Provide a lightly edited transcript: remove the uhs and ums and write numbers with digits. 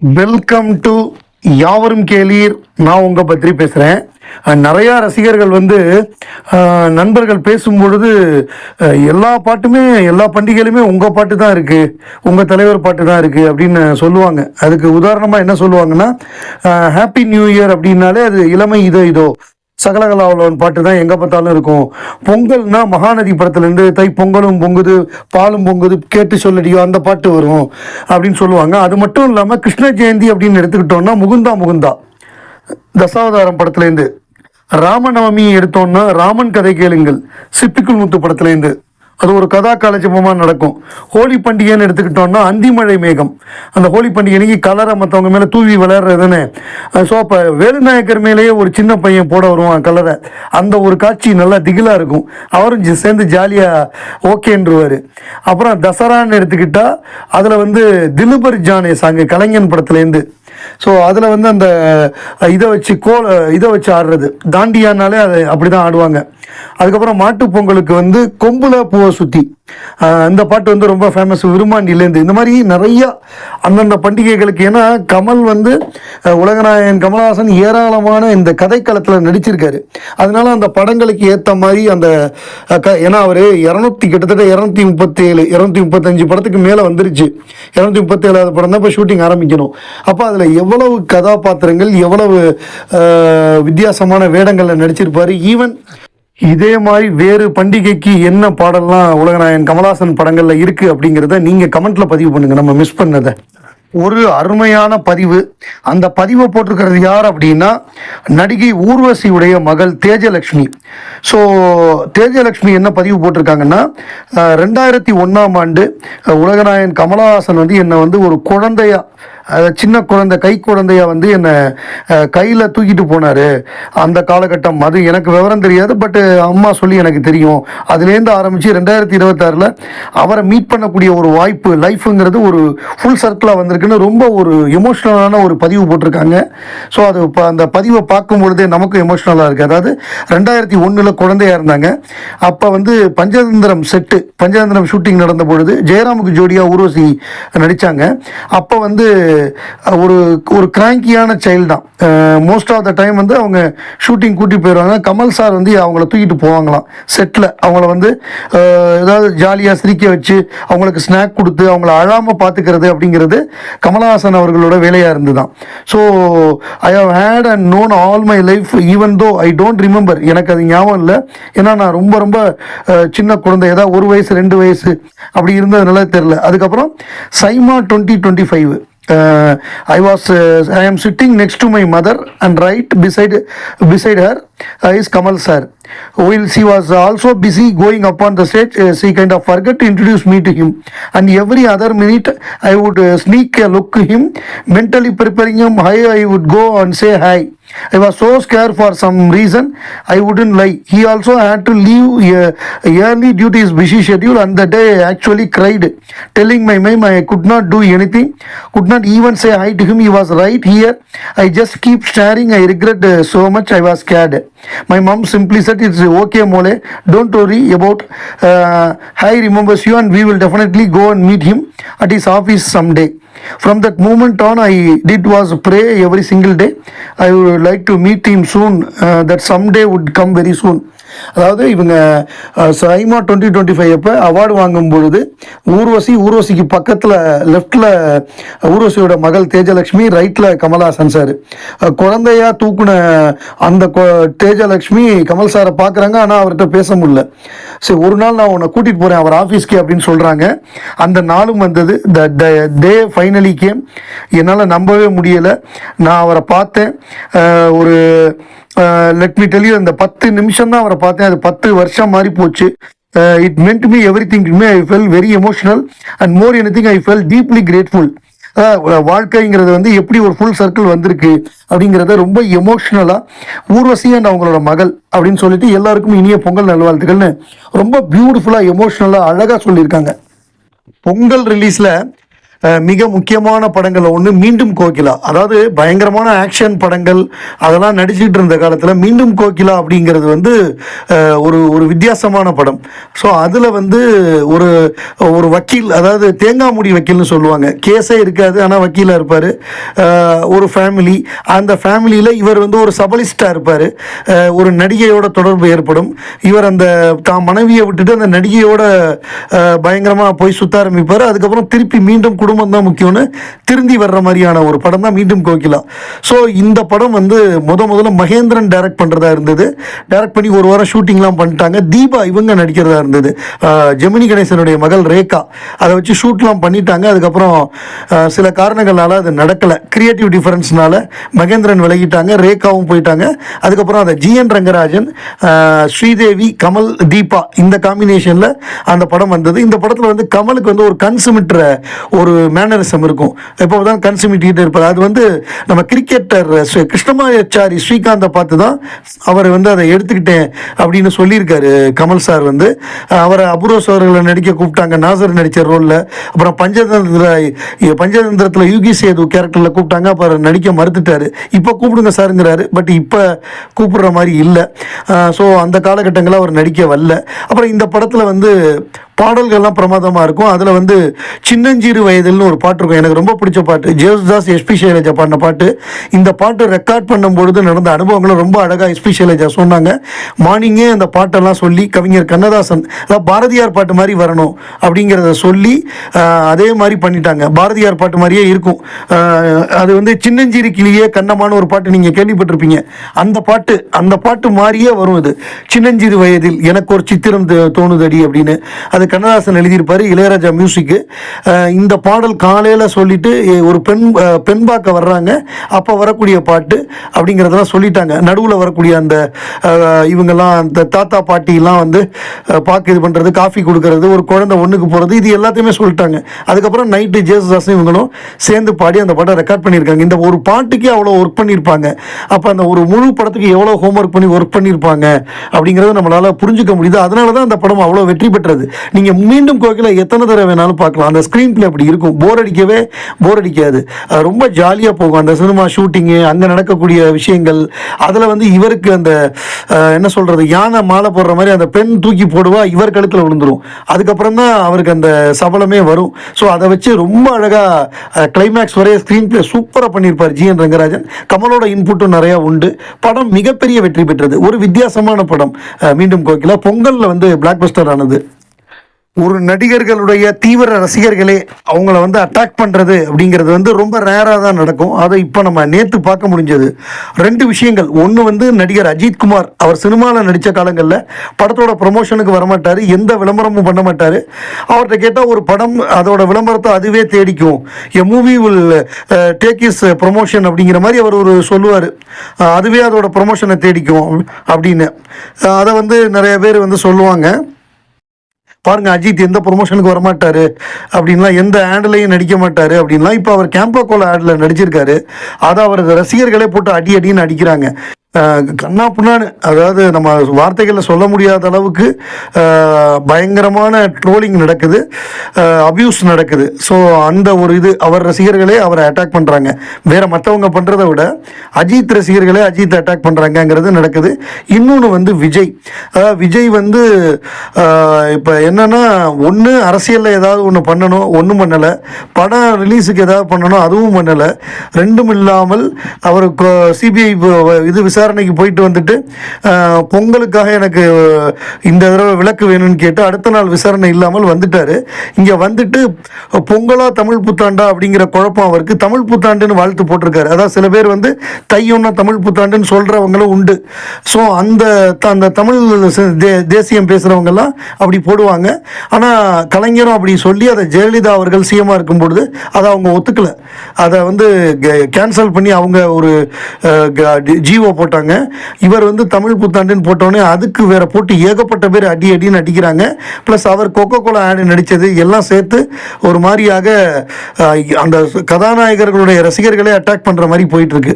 Welcome to யாவரும் கேளீர். நான் உங்கள் பத்ரி பேசுகிறேன். நிறையா ரசிகர்கள் நண்பர்கள் பேசும்பொழுது எல்லா பாட்டுமே எல்லா பண்டிகையிலுமே உங்கள் பாட்டு தான் இருக்குது, உங்கள் தலைவர் பாட்டு தான் இருக்குது அப்படின்னு சொல்லுவாங்க. அதுக்கு உதாரணமாக என்ன சொல்லுவாங்கன்னா, ஹாப்பி நியூ இயர் அப்படின்னாலே அது இளமை இதோ இதோ சகலகலாவலவன் பாட்டு தான் எங்கே பார்த்தாலும் இருக்கும். பொங்கல்னா மகாநதி படத்துலேருந்து தை பொங்கலும் பொங்குது பாலும் பொங்குது கேட்டு சொல்லடியோ அந்த பாட்டு வரும் அப்படின்னு சொல்லுவாங்க. அது மட்டும் இல்லாமல் கிருஷ்ண ஜெயந்தி அப்படின்னு எடுத்துக்கிட்டோம்னா முகுந்தா முகுந்தா தசாவதாரம் படத்துலேருந்து, ராமநவமி எடுத்தோம்னா ராமன் கதை கேளுங்கள் சிப்பிக்குள் முத்து படத்துலேருந்து, அது ஒரு கதா காலட்சேபமாக நடக்கும். ஹோலி பண்டிகைன்னு எடுத்துக்கிட்டோம்னா அந்திமழை மேகம், அந்த ஹோலி பண்டிகைக்கு கலரை மற்றவங்க மேலே தூவி விளையாடுறதுன்னு. ஸோ அப்போ வேலுநாயக்கர் மேலேயே ஒரு சின்ன பையன் போட வருவான் கலரை, அந்த ஒரு காட்சி நல்லா திகிலாக இருக்கும். அவரும் சேர்ந்து ஜாலியாக ஓகேன்றுவார். அப்புறம் தசரான்னு எடுத்துக்கிட்டால் அதில் திலுபர் ஜானே சாங்கு கலைஞன் படத்துலேருந்து. ஸோ அதில் அந்த இதை வச்சு ஆடுறது தாண்டியானாலே அது அப்படி தான் ஆடுவாங்க. அதுக்கப்புறம் மாட்டு பொங்கலுக்கு கொம்புல பூவை சுற்றி அந்த பாட்டு ரொம்ப ஃபேமஸ் விருமாண்டிலேருந்து. இந்த மாதிரி நிறையா அந்தந்த பண்டிகைகளுக்கு. ஏன்னா கமல் உலகநாயகன் கமலஹாசன் ஏராளமான இந்த கதைக்களத்தில் நடிச்சிருக்காரு. அதனால அந்த படங்களுக்கு ஏற்ற மாதிரி அந்த ஏன்னா அவர் கிட்டத்தட்ட 235 படத்துக்கு மேலே வந்துருச்சு. 237வது படம் தான் இப்போ ஷூட்டிங் ஆரம்பிக்கணும். அப்போ அதில் எவ்வளவு கதாபாத்திரங்கள், எவ்வளவு வித்தியாசமான வேடங்களில் நடிச்சிருப்பார். ஈவன் இதே மாதிரி வேறு பண்டிகைக்கு என்ன பாடல்லாம் உலகநாயகன் கமலஹாசன் படங்களில் இருக்குது அப்படிங்கிறத நீங்கள் கமெண்ட்டில் பதிவு பண்ணுங்கள், நம்ம மிஸ் பண்ணதை. ஒரு அருமையான பதிவு. அந்த பதிவை போட்டிருக்கிறது யார் அப்படின்னா, நடிகை ஊர்வசியுடைய மகள் தேஜலக்ஷ்மி. ஸோ தேஜலக்ஷ்மி என்ன பதிவு போட்டிருக்காங்கன்னா, 2001ஆம் ஆண்டு உலகநாயகன் கமலஹாசன் என்னை ஒரு குழந்தையா, சின்ன குழந்தை கை குழந்தையா என்னை கையில் தூக்கிட்டு போனார். அந்த காலகட்டம் அது எனக்கு விவரம் தெரியாது, பட் அம்மா சொல்லி எனக்கு தெரியும். அதுலேருந்து ஆரம்பித்து 2026 அவரை மீட் பண்ணக்கூடிய ஒரு வாய்ப்பு, லைஃபுங்கிறது ஒரு ஃபுல் சர்க்கிளாக வந்திருக்குன்னு ரொம்ப ஒரு எமோஷ்னலான ஒரு பதிவு போட்டிருக்காங்க. ஸோ அது இப்போ அந்த பதிவை பார்க்கும் பொழுதே நமக்கும் எமோஷ்னலாக இருக்குது. அதாவது 2001 குழந்தையாக இருந்தாங்க. அப்போ பஞ்சதந்திரம் ஷூட்டிங் நடந்த பொழுது ஜெயராமுக்கு ஜோடியாக ஊர்வசி நடித்தாங்க. அப்போ ஒரு கிராங்கியான சைல்டு தான். மோஸ்ட் ஆஃப் த டைம் அவங்க ஷூட்டிங் கூட்டி போயிடுவாங்க. கமல் சார் அவங்கள தூக்கிட்டு போவாங்களாம் செட்டில். அவங்கள ஏதாவது ஜாலியாக சிரிக்க வச்சு அவங்களுக்கு ஸ்நாக் கொடுத்து அவங்கள அழாமல் பார்த்துக்கிறது அப்படிங்கிறது கமலஹாசன் அவர்களோட வேலையாக இருந்து தான். So I have had and known all my life even though I don't remember. எனக்கு அது ஞாபகம் இல்லை. ஏன்னா நான் ரொம்ப ரொம்ப சின்ன குழந்தை, ஏதாவது 1 வயசு 2 வயசு அப்படி இருந்ததுனால தெரில. அதுக்கப்புறம் SIMA 2025 I am sitting next to my mother and right beside her is Kamal sir. While she was also busy going up on the stage, she kind of forgot to introduce me to him, and every other minute I would sneak a look at him, mentally preparing him. I would go and say hi. I was so scared for some reason, I wouldn't lie. He also had to leave early due to his busy schedule, and that day I actually cried, telling my mom I could not do anything, could not even say hi to him. He was right here. I just keep staring. I regret so much. I was scared. My mom simply said, "It's okay, Mole. Don't worry about. I remembers you, and we will definitely go and meet him at his office someday." From that moment on, I did was pray every single day. I would like to meet him soon. That someday would come very soon. அதாவது இவங்க சைமா 2025 அப்போ award வாங்கும் பொழுது ஊர்வசிக்கு பக்கத்தில் லெஃப்டில் ஊர்வசியோட மகள் தேஜலக்ஷ்மி, ரைட்டில் Kamal Haasan sir. குழந்தையா தூக்குன அந்த தேஜலக்ஷ்மி கமல் சாரை பார்க்குறாங்க. ஆனால் அவர்கிட்ட பேச முடியல. சரி, ஒரு நாள் நான் உன்னை கூட்டிகிட்டு போகிறேன் அவர் ஆஃபீஸ்க்கு அப்படின்னு சொல்கிறாங்க. அந்த நாளும் வந்தது. த டே ஃபைனலி கேம். என்னால் நம்பவே முடியலை. நான் அவரை பார்த்தேன். ஒரு லெட் மீ டெல் யூ, அந்த 10 நிமிஷம் தான் அவரை பார்த்தேன். அது 10 வருஷம் மாறி போச்சு. It meant me everything. I felt very emotional and more anything I felt deeply grateful. வாழ்க்கைங்கிறது எப்படி ஒரு ஃபுல் சர்க்கிள் வந்திருக்கு அப்படிங்கிறத ரொம்ப எமோஷ்னலாக ஊர்வசி அண்ட் அவங்களோட மகள் அப்படின்னு சொல்லிட்டு எல்லாருக்கும் இனிய பொங்கல் நல்வாழ்த்துக்கள்னு ரொம்ப பியூட்டிஃபுல்லாக எமோஷ்னலாக அழகாக சொல்லியிருக்காங்க. பொங்கல் ரிலீஸில் மிக முக்கியமான படங்கள் ஒன்று மீண்டும் கோகிலா. அதாவது பயங்கரமான ஆக்ஷன் படங்கள் அதெல்லாம் நடிச்சிட்டு இருந்த காலத்தில் மீண்டும் கோகிலா அப்படிங்கிறது வந்து ஒரு ஒரு வித்தியாசமான படம். ஸோ அதில் வந்து ஒரு ஒரு வக்கீல், அதாவது தேங்காய் மூடி வக்கீல்னு சொல்லுவாங்க, கேஸே இருக்காது ஆனால் வக்கீலாக இருப்பார். ஒரு ஃபேமிலி, அந்த ஃபேமிலியில் இவர் வந்து ஒரு சபலிஸ்டாக இருப்பார். ஒரு நடிகையோட தொடர்பு ஏற்படும். இவர் அந்த தான் மனைவியை விட்டுட்டு அந்த நடிகையோட பயங்கரமாக போய் சுத்த ஆரம்பிப்பார். அதுக்கப்புறம் திருப்பி மீண்டும் குடும்பம் தான் முக்கியம்னு திருந்தி வர்ற மாதிரியான ஒரு படம் தான் மீண்டும் கோகிலா. ஸோ இந்த படம் வந்து முதல்ல மகேந்திரன் டைரக்ட் பண்ணுறதா இருந்தது. டைரக்ட் பண்ணி ஒரு வாரம் ஷூட்டிங்லாம் பண்ணிட்டாங்க. தீபா இவங்க நடிக்கிறதா இருந்தது. ஜெமினி கணேசனுடைய மகள் ரேகா அதை வச்சு ஷூட்லாம் பண்ணிட்டாங்க. அதுக்கப்புறம் சில காரணங்களால் அது நடக்கலை. கிரியேட்டிவ் டிஃபரன்ஸ்னால மகேந்திரன் விலகிட்டாங்க, ரேகாவும் போயிட்டாங்க. அதுக்கப்புறம் அதை ஜிஎன் ரங்கராஜன், ஸ்ரீதேவி, கமல், தீபா இந்த காம்பினேஷனில் அந்த படம் வந்தது. இந்த படத்தில் வந்து கமலுக்கு வந்து ஒரு கன்சுமிட்ற ஒரு மேனரிசம் இருக்கும். எப்போ தான் கன்சுமிட்டிகிட்டு இருப்பார். அது வந்து நம்ம கிரிக்கெட்டர் கிருஷ்ணமாச்சாரி ஸ்ரீகாந்தை பார்த்து தான் அவர் வந்து அதை எடுத்துக்கிட்டேன் அப்படின்னு சொல்லியிருக்காரு கமல் சார். வந்து அவரை அபூர்வ சோழர்களை நடிக்க கூப்பிட்டாங்க, நாசர் நடித்த ரோலில். அப்புறம் பஞ்சதந்திரத்தில் யூகி சேது கேரக்டரில் கூப்பிட்டாங்க, அப்புறம் நடிக்க மறுத்துட்டார். இப்போ கூப்பிடுங்க சாருங்கிறாரு, பட் இப்போ கூப்பிடுற மாதிரி இல்லை. ஸோ அந்த காலகட்டங்களில் அவர் நடிக்க வரல. அப்புறம் இந்த படத்தில் வந்து பாடல்கள்லாம் பிரமாதமாக இருக்கும். அதில் வந்து சின்னஞ்சிறு வயதில்னு ஒரு பாட்டு இருக்கும், எனக்கு ரொம்ப பிடிச்ச பாட்டு. ஜேசுதாஸ், எஸ்பி சைலஜா பாடின பாட்டு. இந்த பாட்டு ரெக்கார்ட் பண்ணும்பொழுது நடந்த அனுபவங்களும் ரொம்ப அழகாக எஸ்பி சைலஜா சொன்னாங்க. மார்னிங்கே அந்த பாட்டெல்லாம் சொல்லி கவிஞர் கண்ணதாசன், அதாவது பாரதியார் பாட்டு மாதிரி வரணும் அப்படிங்கிறத சொல்லி அதே மாதிரி பண்ணிட்டாங்க. பாரதியார் பாட்டு மாதிரியே இருக்கும். அது வந்து சின்னஞ்சிறு கிளியே கண்ணமான ஒரு பாட்டு நீங்கள் கேள்விப்பட்டிருப்பீங்க. அந்த பாட்டு மாதிரியே வரும். இது சின்னஞ்சிறு வயதில் எனக்கு ஒரு சித்திரம் தோணுதடி அப்படின்னு அது கண்ணதாசன் எழுதியிருப்பார், இளையராஜா மியூசிக்கு. இந்த பாடல் காலையில் சொல்லிட்டு ஒரு பெண் பார்க்க வர்றாங்க, அப்போ வரக்கூடிய பாட்டு அப்படிங்கிறதெல்லாம் சொல்லிட்டாங்க. நடுவில் வரக்கூடிய அந்த இவங்கெல்லாம் அந்த தாத்தா பாட்டிலாம் வந்து பார்க்க இது பண்ணுறது, காஃபி கொடுக்கறது, ஒரு குழந்தை ஒன்றுக்கு போகிறது, இது எல்லாத்தையுமே சொல்லிட்டாங்க. அதுக்கப்புறம் நைட்டு ஜேசுதாஸும் இவங்களும் சேர்ந்து பாடி அந்த பாட்டை ரெக்கார்ட் பண்ணியிருக்காங்க. இந்த ஒரு பாட்டுக்கே அவ்வளோ ஒர்க் பண்ணியிருப்பாங்க. அப்போ அந்த ஒரு முழு படத்துக்கு எவ்வளோ ஹோம்ஒர்க் பண்ணி ஒர்க் பண்ணியிருப்பாங்க அப்படிங்கிறத நம்மளால் புரிஞ்சுக்க முடியுது. அதனால தான் அந்த படம் அவ்வளோ வெற்றி பெற்றது. நீங்கள் மீண்டும் கோகிலா எத்தனை தடவை வேணாலும் பார்க்கலாம். அந்த ஸ்க்ரீன் பிளே அப்படி இருக்கும், போர் அடிக்காது. ரொம்ப ஜாலியாக போகும் அந்த சினிமா ஷூட்டிங்கு, அங்கே நடக்கக்கூடிய விஷயங்கள். அதில் வந்து இவருக்கு அந்த என்ன சொல்கிறது, யானை மாலை போடுற மாதிரி அந்த பெண் தூக்கி போடுவா, இவர் கழுத்தில் விழுந்துடும். அதுக்கப்புறம் தான் அவருக்கு அந்த சபலமே வரும். ஸோ அதை வச்சு ரொம்ப அழகாக கிளைமேக்ஸ் வரைய ஸ்க்ரீன் பிளே சூப்பராக பண்ணியிருப்பார் ஜிஎன் ரங்கராஜன். கமலோட இன்புட்டும் நிறையா உண்டு. படம் மிகப்பெரிய வெற்றி பெற்றது. ஒரு வித்தியாசமான படம் மீண்டும் கோகிலா. பொங்கலில் வந்து பிளாக் பஸ்டர் ஆனது. ஒரு நடிகர்களுடைய தீவிர ரசிகர்களே அவங்கள வந்து அட்டாக் பண்ணுறது அப்படிங்கிறது வந்து ரொம்ப ரேராக தான் நடக்கும். அதை இப்போ நம்ம நேற்று பார்க்க முடிஞ்சது. 2 விஷயங்கள். ஒன்று வந்து நடிகர் அஜித்குமார், அவர் சினிமாவில் நடித்த காலங்களில் படத்தோட ப்ரொமோஷனுக்கு வரமாட்டார், எந்த விளம்பரமும் பண்ண மாட்டார். அவர்கிட்ட கேட்டால் ஒரு படம் அதோட விளம்பரத்தை அதுவே தேடிக்கும், a movie will take is promotion அப்படிங்கிற மாதிரி அவர் ஒரு சொல்லுவார். அதுவே அதோட ப்ரொமோஷனை தேடிக்கும் அப்படின்னு. அதை வந்து நிறைய பேர் வந்து சொல்லுவாங்க. பாருங்க, அஜித் எந்த ப்ரொமோஷனுக்கு வரமாட்டார் அப்படின்லாம், எந்த ஆட்லையும் நடிக்க மாட்டார் அப்படின்லாம். இப்போ அவர் கேம்போ கோலா ஆடில் நடிச்சிருக்காரு. அதை அவரது ரசிகர்களே போட்டு அடின்னு அடிக்கிறாங்க. கண்ணா புண்ணான்னு, அதாவது நம்ம வார்த்தைகளில் சொல்ல முடியாத அளவுக்கு பயங்கரமான ட்ரோலிங் நடக்குது, அபியூஸ் நடக்குது. ஸோ அந்த ஒரு இது அவர் ரசிகர்களே அவரை அட்டாக் பண்ணுறாங்க. வேறு மற்றவங்க பண்ணுறதை விட அஜித் ரசிகர்களே அஜித் அட்டாக் பண்ணுறாங்கங்கிறது நடக்குது. இன்னொன்று வந்து விஜய் வந்து இப்போ என்னென்னா, ஒன்று அரசியலில் ஏதாவது ஒன்று பண்ணணும், ஒன்றும் பண்ணலை. படம் ரிலீஸுக்கு ஏதாவது பண்ணணும், அதுவும் பண்ணலை. ரெண்டும் இல்லாமல் அவர் சிபிஐ இது விசாரணைக்கு போயிட்டு வந்துட்டு பொங்கலுக்காக எனக்கு இந்த தடவை விலக்கு வேணும்னு கேட்டு அடுத்த நாள் விசாரணை இல்லாமல் வந்துட்டார். இங்கே வந்துட்டு பொங்கலா தமிழ் புத்தாண்டா அப்படிங்கிற குழப்பம் அவருக்கு. தமிழ் புத்தாண்டுன்னு வாழ்த்து போட்டிருக்காரு. அதாவது சில பேர் வந்து தையொன்னா தமிழ் புத்தாண்டுன்னு சொல்கிறவங்களும் உண்டு. ஸோ அந்த தமிழ் தேசியம் பேசுகிறவங்கெல்லாம் அப்படி போடுவாங்க. ஆனால் கலைஞரும் அப்படி சொல்லி அதை ஜெயலலிதா அவர்கள் சிஎம்மாக இருக்கும் பொழுது அதை அவங்க ஒத்துக்கலை. அதை வந்து கேன்சல் பண்ணி அவங்க ஒரு ஜிஓ போட்டாங்க. இவர் வந்து தமிழ் புத்தாண்டுன்னு போட்டோன்னே அதுக்கு வேற போட்டு ஏகப்பட்ட பேர் அடின்னு அடிக்கிறாங்க. ப்ளஸ் அவர் கொக்கோ கோலா ஆடு நடித்தது எல்லாம் சேர்த்து ஒரு மாதிரியாக அந்த கதாநாயகர்களுடைய ரசிகர்களே அட்டாக் பண்ணுற மாதிரி போயிட்டு இருக்கு.